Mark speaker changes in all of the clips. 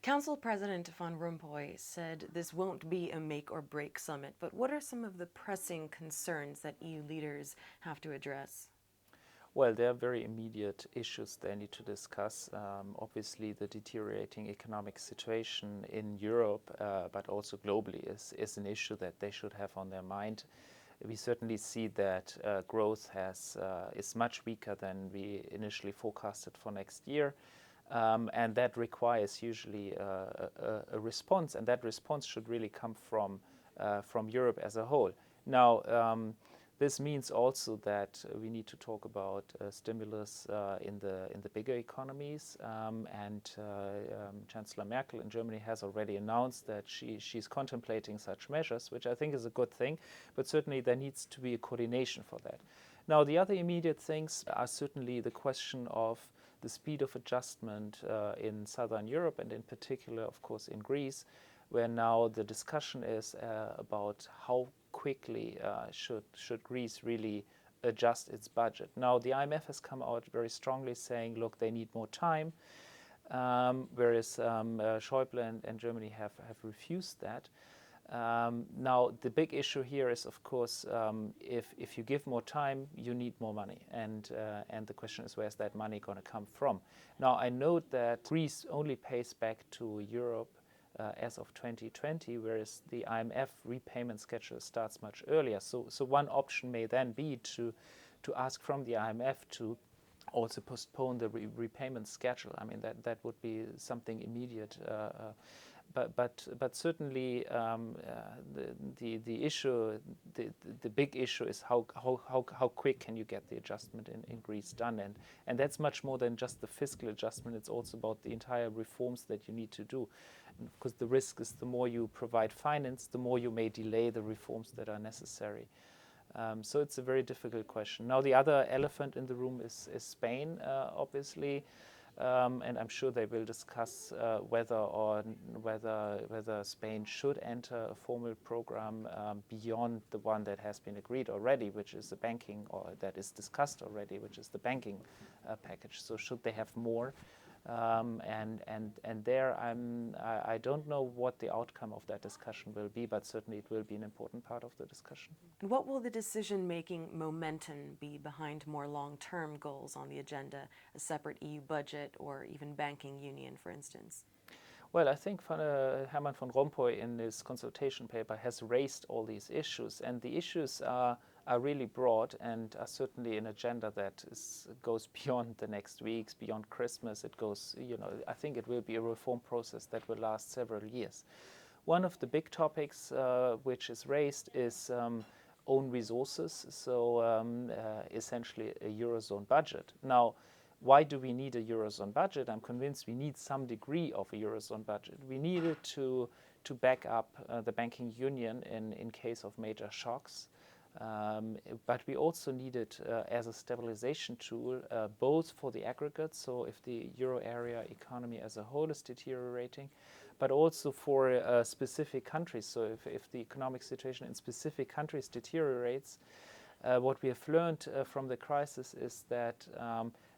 Speaker 1: Council President Van Rompuy said this won't be a make or break summit, but what are some of the pressing concerns that EU leaders have to address?
Speaker 2: Well, there are very immediate issues they need to discuss. Obviously, the deteriorating economic situation in Europe, but also globally, is an issue that they should have on their mind. We certainly see that growth is much weaker than we initially forecasted for next year. And that requires usually a response, and that response should really come from Europe as a whole. Now, this means also that we need to talk about stimulus in the bigger economies, and Chancellor Merkel in Germany has already announced that she's contemplating such measures, which I think is a good thing, but certainly there needs to be a coordination for that. Now, the other immediate things are certainly the question of the speed of adjustment in Southern Europe, and in particular, of course, in Greece, where now the discussion is about how quickly should Greece really adjust its budget. Now, the IMF has come out very strongly saying, look, they need more time, whereas Schäuble and Germany have refused that. Now, the big issue here is, of course, if you give more time, you need more money. And the question is, where's that money going to come from? Now, I note that Greece only pays back to Europe as of 2020, whereas the IMF repayment schedule starts much earlier. So one option may then be to ask from the IMF to also postpone the repayment schedule. I mean, that would be something immediate. But certainly the issue, the big issue is how quick can you get the adjustment in Greece done, and that's much more than just the fiscal adjustment. It's also about the entire reforms that you need to do, and because the risk is the more you provide finance, the more you may delay the reforms that are necessary. So it's a very difficult question. Now, the other elephant in the room is Spain, obviously. And I'm sure they will discuss whether Spain should enter a formal program beyond the one that has been agreed already, which is the banking, or that is discussed already, which is the banking package. So should they have more? And there, I don't know what the outcome of that discussion will be, but certainly it will be an important part of the discussion.
Speaker 1: And what will the decision-making momentum be behind more long-term goals on the agenda, a separate EU budget or even banking union, for instance?
Speaker 2: Well, I think Herman van Rompuy in his consultation paper has raised all these issues, and the issues are really broad and are certainly an agenda that goes beyond the next weeks, beyond Christmas. It goes, I think it will be a reform process that will last several years. One of the big topics which is raised is own resources, so essentially a Eurozone budget. Now, why do we need a Eurozone budget? I'm convinced we need some degree of a Eurozone budget. We need it to back up the banking union in case of major shocks. But we also need it as a stabilization tool, both for the aggregate, so if the euro area economy as a whole is deteriorating, but also for specific countries. So if the economic situation in specific countries deteriorates, what we have learned from the crisis is that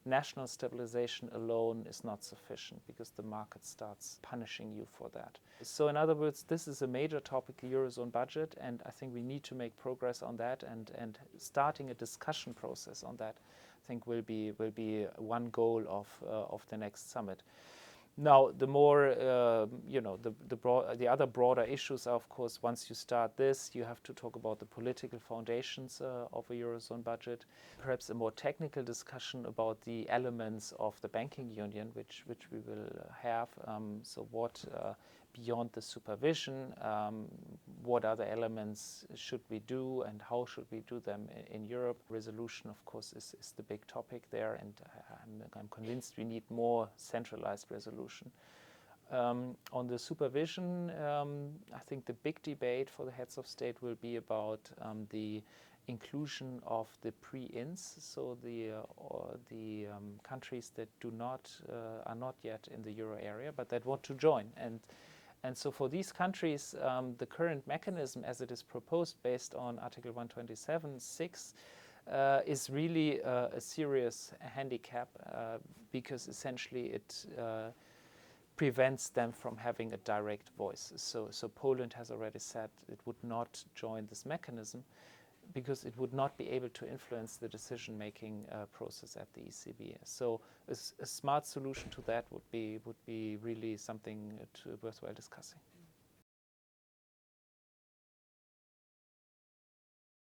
Speaker 2: national stabilization alone is not sufficient, because the market starts punishing you for that. So in other words, this is a major topic, the Eurozone budget, and I think we need to make progress on that, and starting a discussion process on that, I think will be one goal of the next summit. Now, the more, the other broader issues are, of course, once you start this, you have to talk about the political foundations of a Eurozone budget, perhaps a more technical discussion about the elements of the banking union, which we will have. So what, beyond the supervision, what other elements should we do and how should we do them in Europe? Resolution, of course, is the big topic there, and I'm convinced we need more centralized resolution. On the supervision, I think the big debate for the heads of state will be about the inclusion of the pre-ins, so the countries that are not yet in the euro area, but that want to join. And so for these countries, the current mechanism as it is proposed based on Article 127(6) is really a serious handicap, because essentially it prevents them from having a direct voice. So Poland has already said it would not join this mechanism because it would not be able to influence the decision-making process at the ECB. So a smart solution to that would be really something worthwhile discussing.